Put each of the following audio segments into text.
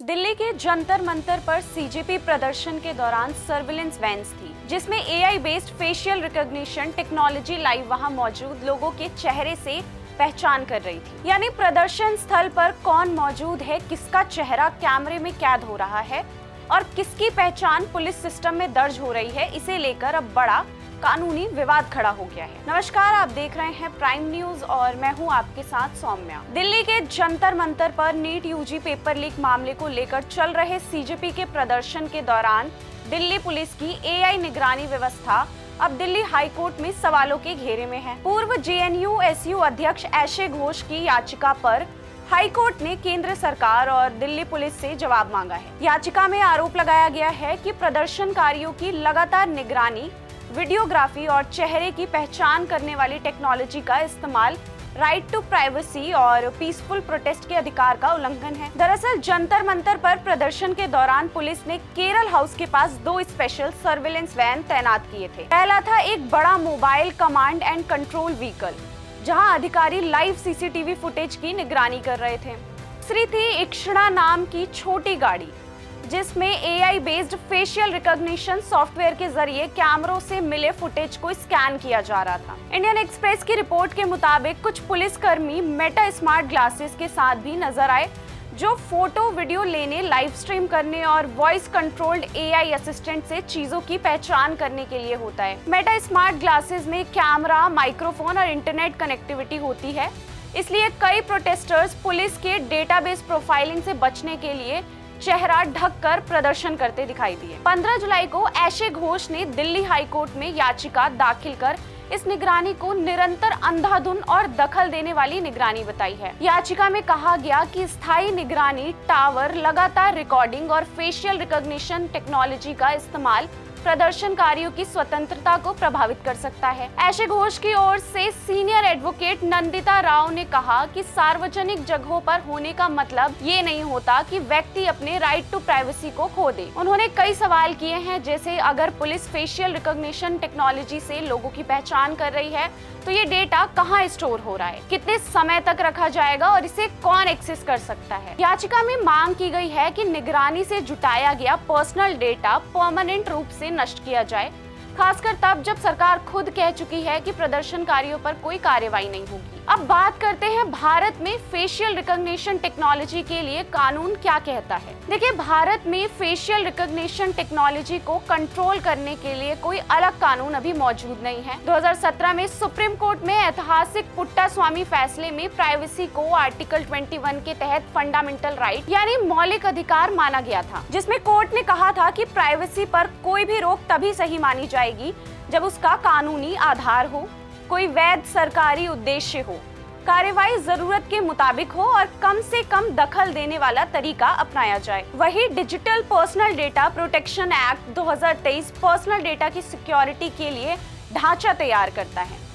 दिल्ली के जंतर मंतर पर सीजेपी प्रदर्शन के दौरान सर्विलेंस वैन्स थी, जिसमें AI based facial recognition technology live वहां मौजूद लोगों के चेहरे से पहचान कर रही थी। यानी प्रदर्शन स्थल पर कौन मौजूद है, किसका चेहरा कैमरे में कैद हो रहा है और किसकी पहचान पुलिस सिस्टम में दर्ज हो रही है, इसे लेकर अब बड़ा कानूनी विवाद खड़ा हो गया है। नमस्कार, आप देख रहे हैं प्राइम न्यूज और मैं हूं आपके साथ सौम्या। दिल्ली के जंतर मंतर पर नीट यूजी पेपर लीक मामले को लेकर चल रहे सीजेपी के प्रदर्शन के दौरान दिल्ली पुलिस की एआई निगरानी व्यवस्था अब दिल्ली हाई कोर्ट में सवालों के घेरे में है। पूर्व जेएनयू एसयू अध्यक्ष ऐशे घोष की याचिका पर हाई कोर्ट ने केंद्र सरकार और दिल्ली पुलिस से जवाब मांगा है। याचिका में आरोप लगाया गया है कि प्रदर्शनकारियों की लगातार निगरानी, वीडियोग्राफी और चेहरे की पहचान करने वाली टेक्नोलॉजी का इस्तेमाल राइट टू प्राइवेसी और पीसफुल प्रोटेस्ट के अधिकार का उल्लंघन है। दरअसल जंतर मंतर पर प्रदर्शन के दौरान पुलिस ने केरल हाउस के पास 2 स्पेशल सर्विलेंस वैन तैनात किए थे। पहला था एक बड़ा mobile command and control vehicle, जहां अधिकारी लाइव सीसीटीवी फुटेज की निगरानी कर रहे थे। दूसरी थी इक्षणा नाम की छोटी गाड़ी, जिसमें AI based facial recognition software के जरिए कैमरों से मिले फुटेज को स्कैन किया जा रहा था। इंडियन एक्सप्रेस की रिपोर्ट के मुताबिक कुछ पुलिसकर्मी मेटा स्मार्ट ग्लासेस के साथ भी नजर आए, जो फोटो वीडियो लेने, लाइव स्ट्रीम करने और वॉइस कंट्रोल्ड एआई असिस्टेंट से चीजों की पहचान करने के लिए होता है। मेटा स्मार्ट ग्लासेस में कैमरा, माइक्रोफोन और इंटरनेट कनेक्टिविटी होती है, इसलिए कई प्रोटेस्टर्स पुलिस के डेटाबेस प्रोफाइलिंग से बचने के लिए चेहरा ढककर प्रदर्शन करते दिखाई दिए। 15 जुलाई को ऐशे घोष ने दिल्ली हाई कोर्ट में याचिका दाखिल कर इस निगरानी को निरंतर अंधाधुंध और दखल देने वाली निगरानी बताई है। याचिका में कहा गया कि स्थायी निगरानी टावर, लगातार रिकॉर्डिंग और फेशियल रिकॉग्निशन टेक्नोलॉजी का इस्तेमाल प्रदर्शनकारियों की स्वतंत्रता को प्रभावित कर सकता है। ऐशे घोष की ओर से सीनियर एडवोकेट नंदिता राव ने कहा कि सार्वजनिक जगहों पर होने का मतलब ये नहीं होता कि व्यक्ति अपने राइट टू प्राइवेसी को खो दे। उन्होंने कई सवाल किए हैं, जैसे अगर पुलिस फेशियल रिकॉग्निशन टेक्नोलॉजी से लोगों की पहचान कर रही है तो ये डेटा कहाँ स्टोर हो रहा है, कितने समय तक रखा जाएगा और इसे कौन एक्सेस कर सकता है। याचिका में मांग की गई है कि निगरानी से जुटाया गया पर्सनल डेटा परमानेंट रूप से नष्ट किया जाए, खासकर तब जब सरकार खुद कह चुकी है कि प्रदर्शनकारियों पर कोई कार्रवाई नहीं होगी। अब बात करते हैं भारत में फेशियल रिकॉग्निशन टेक्नोलॉजी के लिए कानून क्या कहता है। देखिए, भारत में फेशियल रिकॉग्निशन टेक्नोलॉजी को कंट्रोल करने के लिए कोई अलग कानून अभी मौजूद नहीं है। 2017 में सुप्रीम कोर्ट में ऐतिहासिक पुट्टास्वामी फैसले में प्राइवेसी को आर्टिकल 21 के तहत फंडामेंटल राइट यानी मौलिक अधिकार माना गया था, जिसमें कोर्ट ने कहा था कि प्राइवेसी पर कोई भी रोक तभी सही मानी जाएगी जब उसका कानूनी आधार हो, कोई वैध सरकारी उद्देश्य हो, कार्रवाई जरूरत के मुताबिक हो और कम से कम दखल देने वाला तरीका अपनाया जाए। वही digital personal data protection act 2023 personal data की सिक्योरिटी के लिए ढांचा तैयार करता है,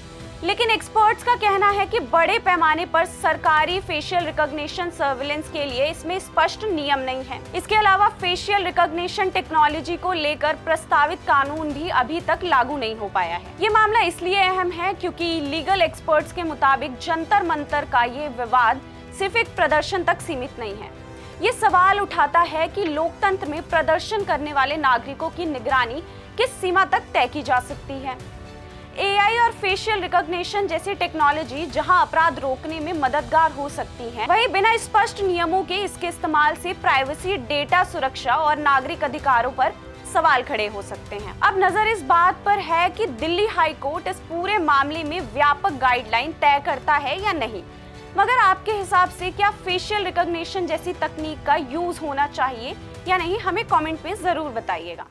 लेकिन एक्सपर्ट्स का कहना है कि बड़े पैमाने पर सरकारी फेशियल रिकॉग्निशन सर्विलेंस के लिए इसमें स्पष्ट नियम नहीं है। इसके अलावा फेशियल रिकॉग्निशन टेक्नोलॉजी को लेकर प्रस्तावित कानून भी अभी तक लागू नहीं हो पाया है। ये मामला इसलिए अहम है क्योंकि लीगल एक्सपर्ट्स के मुताबिक जंतर मंतर का ये विवाद सिर्फ एक प्रदर्शन तक सीमित नहीं है। ये सवाल उठाता है कि लोकतंत्र में प्रदर्शन करने वाले नागरिकों की निगरानी किस सीमा तक तय की जा सकती है। एआई और फेशियल रिकॉग्निशन जैसी टेक्नोलॉजी जहां अपराध रोकने में मददगार हो सकती है, वहीं बिना स्पष्ट नियमों के इसके इस्तेमाल से प्राइवेसी, डेटा सुरक्षा और नागरिक अधिकारों पर सवाल खड़े हो सकते हैं। अब नजर इस बात पर है कि दिल्ली हाई कोर्ट इस पूरे मामले में व्यापक गाइडलाइन तय करता है या नहीं। मगर आपके हिसाब से क्या फेशियल रिकॉग्निशन जैसी तकनीक का यूज होना चाहिए या नहीं, हमें कमेंट में जरूर बताइएगा।